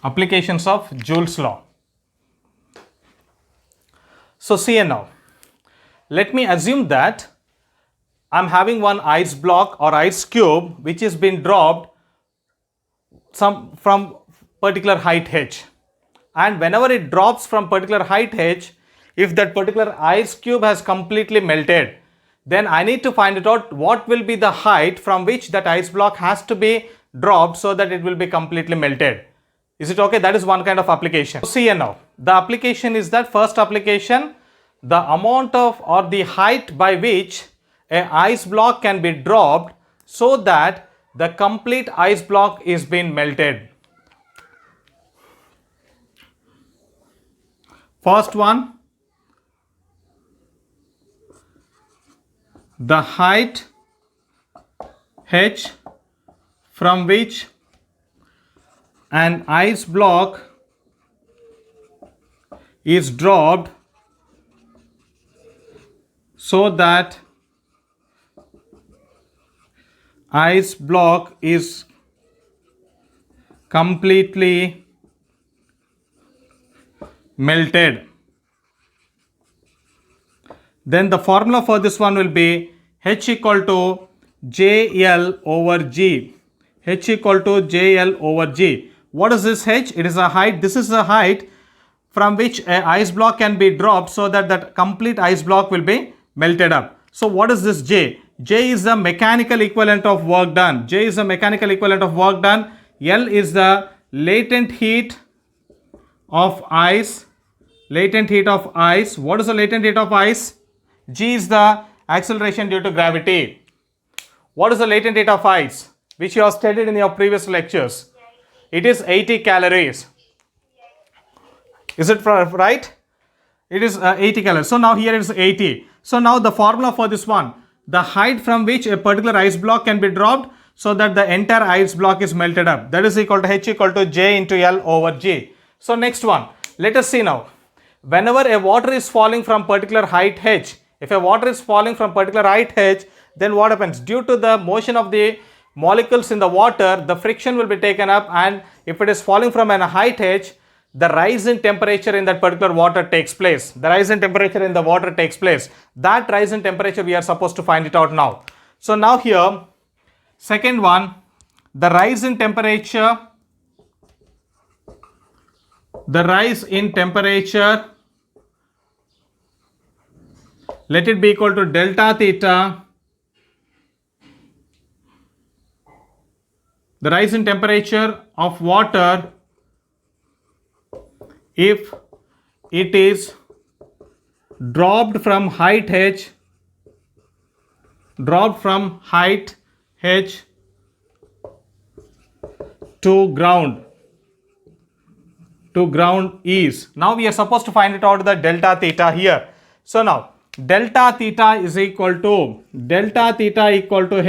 Applications of Joule's law. So see here now, let me assume that I'm having one ice block or ice cube which has been dropped from particular height h, and whenever it drops from particular height h, if that particular ice cube has completely melted, then I need to find it out what will be the height from which that ice block has to be dropped so that it will be completely melted. Is it okay? That is one kind of application. See here now, the application is that first application, the amount of or the height by which a ice block can be dropped so that the complete ice block is being melted. First one, the height h from which an ice block is dropped so that ice block is completely melted. Then the formula for this one will be h equal to JL over G. H equal to JL over G. What is this h? It is a height. This is the height from which a ice block can be dropped so that that complete ice block will be melted up. So what is this J? J is the mechanical equivalent of work done. J is the mechanical equivalent of work done. L is the latent heat of ice. Latent heat of ice. What is the latent heat of ice? G is the acceleration due to gravity. What is the latent heat of ice, which you have studied in your previous lectures? It is 80 calories. Is it right? It is 80 calories. So now here it is 80. So now the formula for this one, the height from which a particular ice block can be dropped so that the entire ice block is melted up, that is equal to h equal to J into L over G. So next one, let us see now. Whenever a water is falling from particular height h, if a water is falling from particular height h, then what happens? Due to the motion of the molecules in the water, the friction will be taken up, and if it is falling from a height h, the rise in temperature in that particular water takes place. The rise in temperature in the water takes place. That rise in temperature we are supposed to find it out now. So now here, second one, the rise in temperature, let it be equal to delta theta. The rise in temperature of water if it is dropped from height h, to ground is. Now we are supposed to find it out the delta theta here. So now delta theta is equal to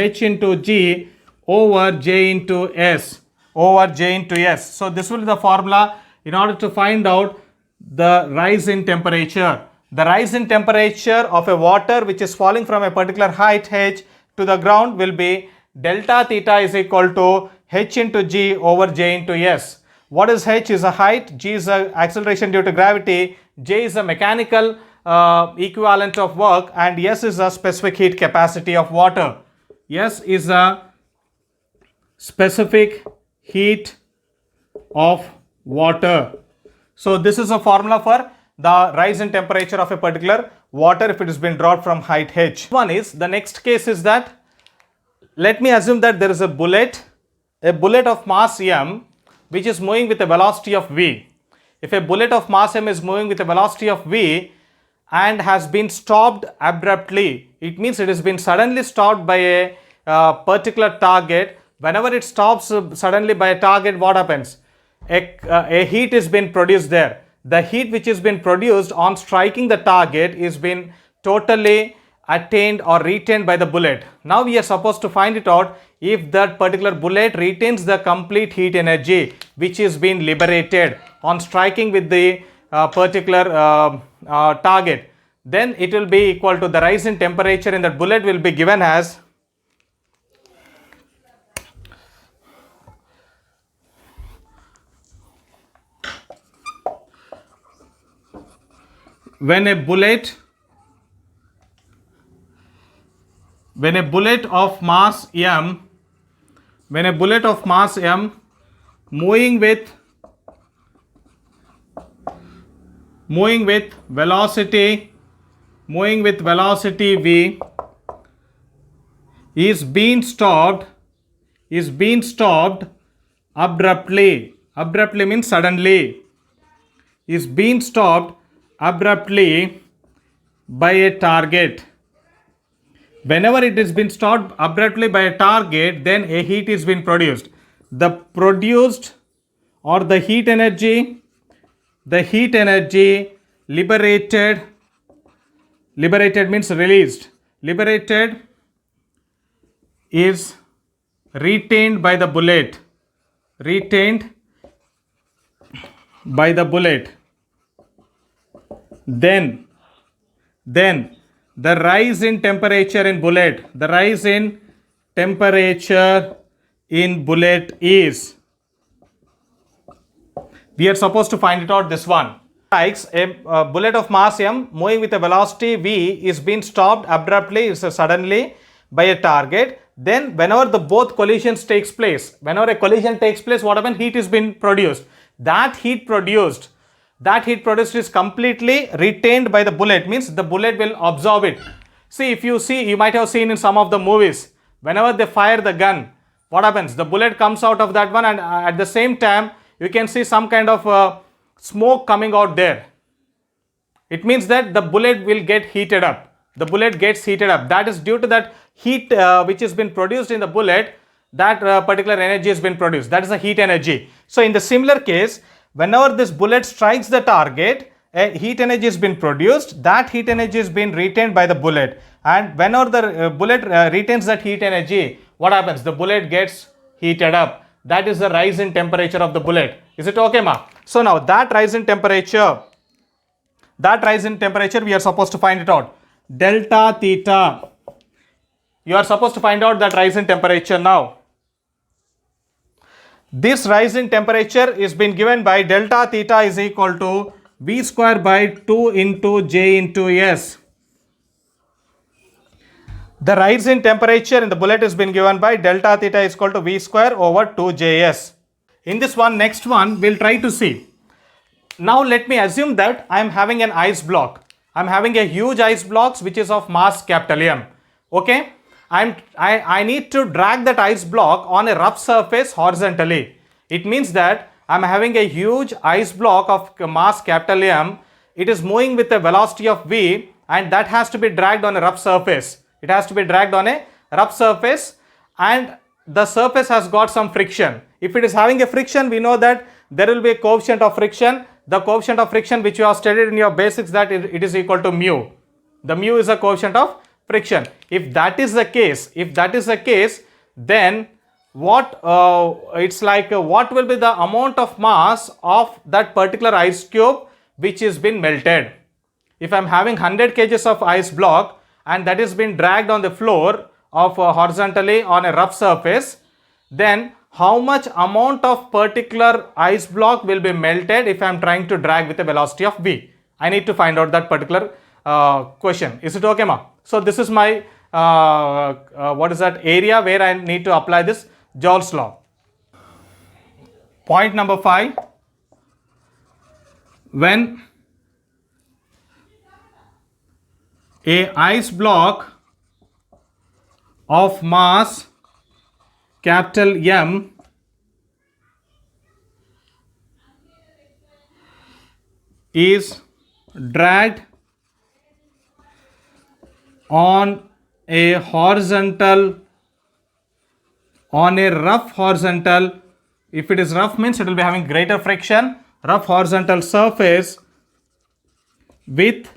h into G over J into S. So this will be the formula in order to find out the rise in temperature. The rise in temperature of a water which is falling from a particular height h to the ground will be delta theta is equal to h into G over J into S. What is h? Is a height, G is a acceleration due to gravity, J is a mechanical equivalent of work, and S is a specific heat capacity of water. S is a specific heat of water. So this is a formula for the rise in temperature of a particular water if it has been dropped from height h. One is, the next case is that, let me assume that there is a bullet of mass m which is moving with a velocity of v. If a bullet of mass m is moving with a velocity of v and has been stopped abruptly, it means it has been suddenly stopped by a particular target. Whenever it stops suddenly by a target, what happens? A heat is being produced there. The heat which is been produced on striking the target is been totally attained or retained by the bullet. Now we are supposed to find it out if that particular bullet retains the complete heat energy which is being liberated on striking with the particular target. Then it will be equal to the rise in temperature in that bullet will be given as when a bullet of mass m, when a bullet of mass m moving with velocity v is being stopped abruptly means suddenly, is being stopped abruptly by a target. Whenever it is been stopped abruptly by a target, then a heat is being produced. The produced or the heat energy liberated means released, liberated is retained by the bullet, then the rise in temperature in bullet, is, we are supposed to find it out, this one. Like a bullet of mass m moving with a velocity v is being stopped abruptly, suddenly by a target. Then whenever the both collisions takes place, whenever a collision takes place, what happens? Heat is being produced. That heat produced is completely retained by the bullet, means the bullet will absorb it. See, if you see, you might have seen in some of the movies, whenever they fire the gun, what happens? The bullet comes out of that one, and at the same time you can see some kind of smoke coming out there. It means that the bullet will get heated up. The bullet gets heated up. That is due to that heat which has been produced in the bullet, that particular energy has been produced. That is the heat energy. So in the similar case, whenever this bullet strikes the target, a heat energy has been produced. That heat energy is being retained by the bullet. And whenever the bullet retains that heat energy, what happens? The bullet gets heated up. That is the rise in temperature of the bullet. Is it okay, ma? So now that rise in temperature, we are supposed to find it out. Delta theta. You are supposed to find out that rise in temperature now. This rise in temperature is being given by delta theta is equal to V square by 2 into J into S. The rise in temperature in the bullet has been given by delta theta is equal to V square over 2Js. In this one, next one, we'll try to see. Now let me assume that I am having an ice block. I am having a huge ice block which is of mass capital M. Okay? I need to drag that ice block on a rough surface horizontally. It means that I am having a huge ice block of mass capital M. It is moving with a velocity of V, and that has to be dragged on a rough surface. It has to be dragged on a rough surface, and the surface has got some friction. If it is having a friction, we know that there will be a coefficient of friction. The coefficient of friction which you have studied in your basics, that it is equal to mu. The mu is a coefficient of friction. If that is the case, then what what will be the amount of mass of that particular ice cube which is been melted? If I am having 100 kgs of ice block and that is being dragged on the floor of horizontally on a rough surface, then how much amount of particular ice block will be melted if I am trying to drag with a velocity of v? I need to find out that particular question. Is it okay, ma? So this is my area where I need to apply this Joule's law. Point number 5. When a ice block of mass capital M is dragged on a rough horizontal, if it is rough means it will be having greater friction, rough horizontal surface with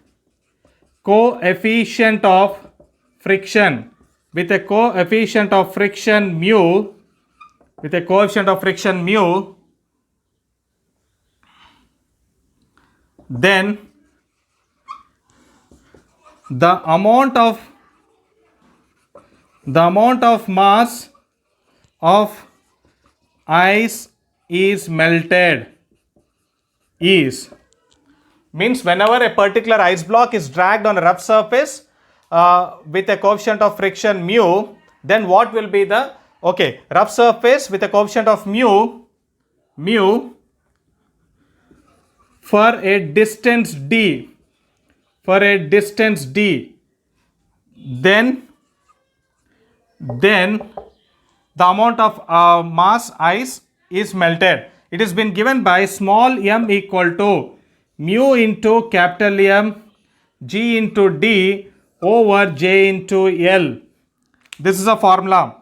coefficient of friction, mu, then the amount of mass of ice is melted is Means whenever a particular ice block is dragged on a rough surface with a coefficient of friction mu, then what will be the, okay, rough surface with a coefficient of mu for a distance d, then the amount of mass ice is melted. It has been given by small m equal to mu into capital M G into D over J into L. This is a formula.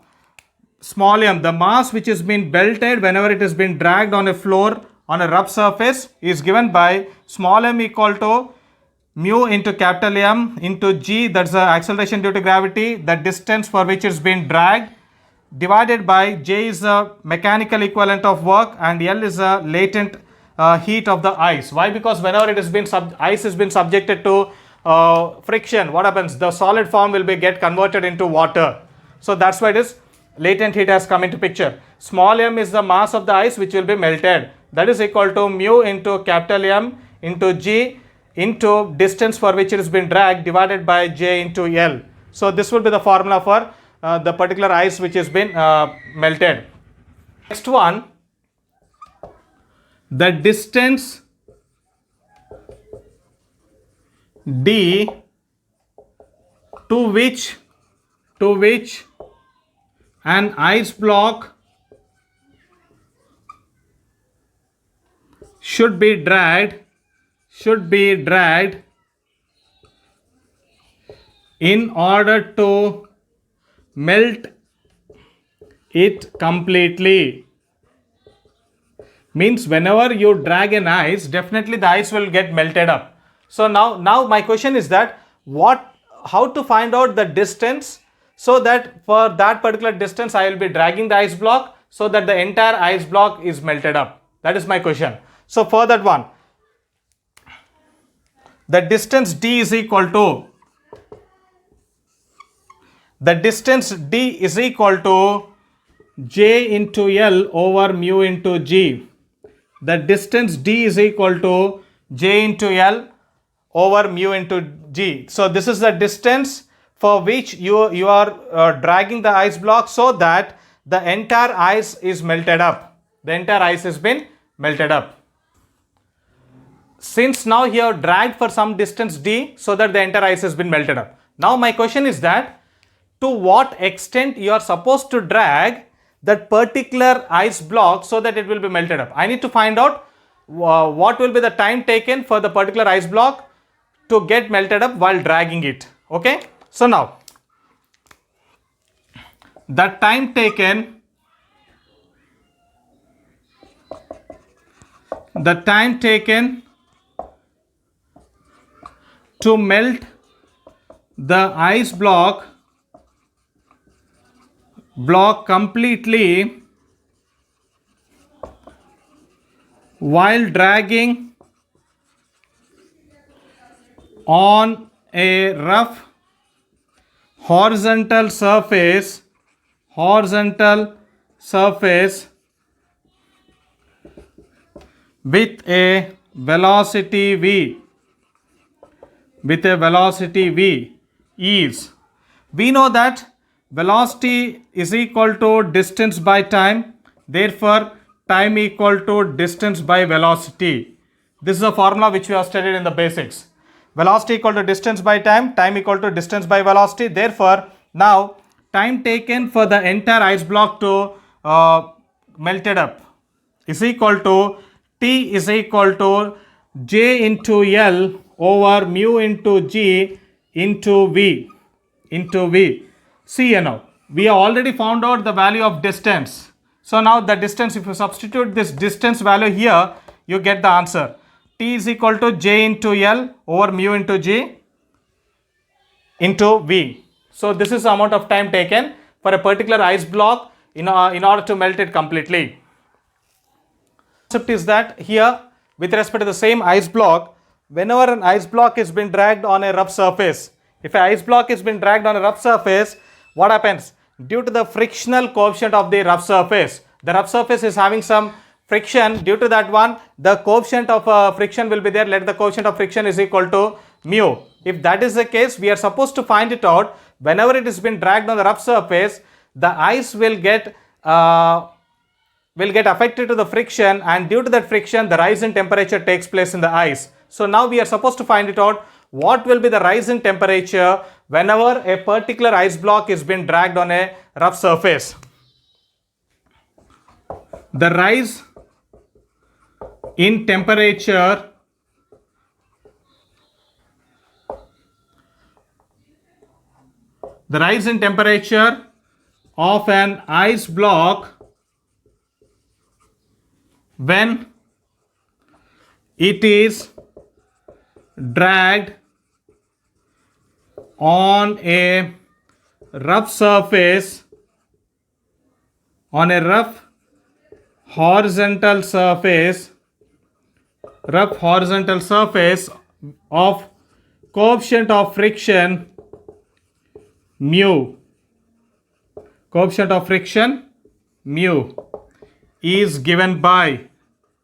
Small m, the mass which has been belted whenever it has been dragged on a floor on a rough surface, is given by small m equal to mu into capital M into G, that's the acceleration due to gravity, the distance for which it's been dragged, divided by J is the mechanical equivalent of work, and L is the latent heat of the ice. Why? Because whenever it has been ice has been subjected to friction, what happens? The solid form will be get converted into water. So that's why it is latent heat has come into picture. Small m is the mass of the ice which will be melted. That is equal to mu into capital M into G into distance for which it has been dragged divided by J into L. So this will be the formula for the particular ice which has been melted. Next one, the distance d to which an ice block should be dragged in order to melt it completely. Means whenever you drag an ice, definitely the ice will get melted up. So now my question is that how to find out the distance, so that for that particular distance I will be dragging the ice block so that the entire ice block is melted up. That is my question. So for that one, the distance d is equal to J into L over mu into G. The distance d is equal to J into L over mu into G. So this is the distance for which you are dragging the ice block so that the entire ice is melted up. The entire ice has been melted up. Since now you have dragged for some distance d so that the entire ice has been melted up. Now my question is that to what extent you are supposed to drag that particular ice block so that it will be melted up. I need to find out what will be the time taken for the particular ice block to get melted up while dragging it. Okay. So now the time taken to melt the ice block completely while dragging on a rough horizontal surface with a velocity v is, we know that velocity is equal to distance by time, therefore time equal to distance by velocity. This is a formula which we have studied in the basics. Velocity equal to distance by time, time equal to distance by velocity. Therefore now time taken for the entire ice block to melted up is equal to T is equal to J into L over mu into G into V. See now, we have already found out the value of distance. So now the distance, if you substitute this distance value here, you get the answer. T is equal to J into L over mu into G into V. So this is the amount of time taken for a particular ice block in order to melt it completely. Concept is that here, with respect to the same ice block, whenever an ice block has been dragged on a rough surface, if an ice block has been dragged on a rough surface, what happens? Due to the frictional coefficient of the rough surface is having some friction, due to that one, the coefficient of friction will be there. Let the coefficient of friction is equal to mu. If that is the case, we are supposed to find it out. Whenever it has been dragged on the rough surface, the ice will get affected to the friction, and due to that friction, the rise in temperature takes place in the ice. So now we are supposed to find it out. What will be the rise in temperature whenever a particular ice block is being dragged on a rough surface? The rise in temperature of an ice block when it is dragged on a rough surface, on a rough horizontal surface of coefficient of friction mu. Coefficient of friction mu is given by,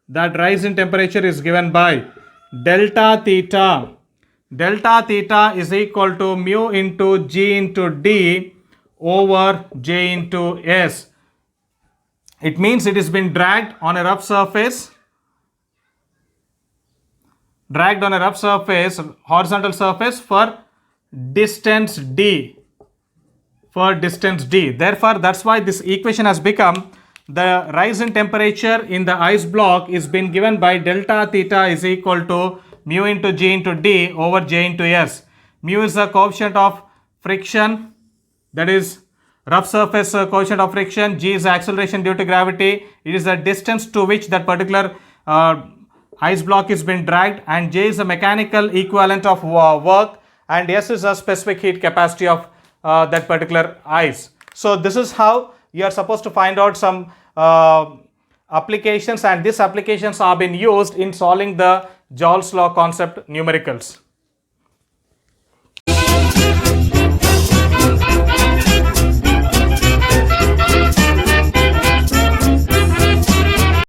that rise in temperature is given by delta theta. Delta theta is equal to mu into G into D over J into S. It means it has been dragged on a rough surface, horizontal surface for distance D. Therefore, that's why this equation has become, the rise in temperature in the ice block is been given by delta theta is equal to mu into G into D over J into S. Mu is the coefficient of friction, that is rough surface coefficient of friction. G is the acceleration due to gravity. It is the distance to which that particular ice block is been dragged, and J is the mechanical equivalent of work, and S is the specific heat capacity of that particular ice. So this is how you are supposed to find out some applications, and these applications are being used in solving the Joule's law concept numericals.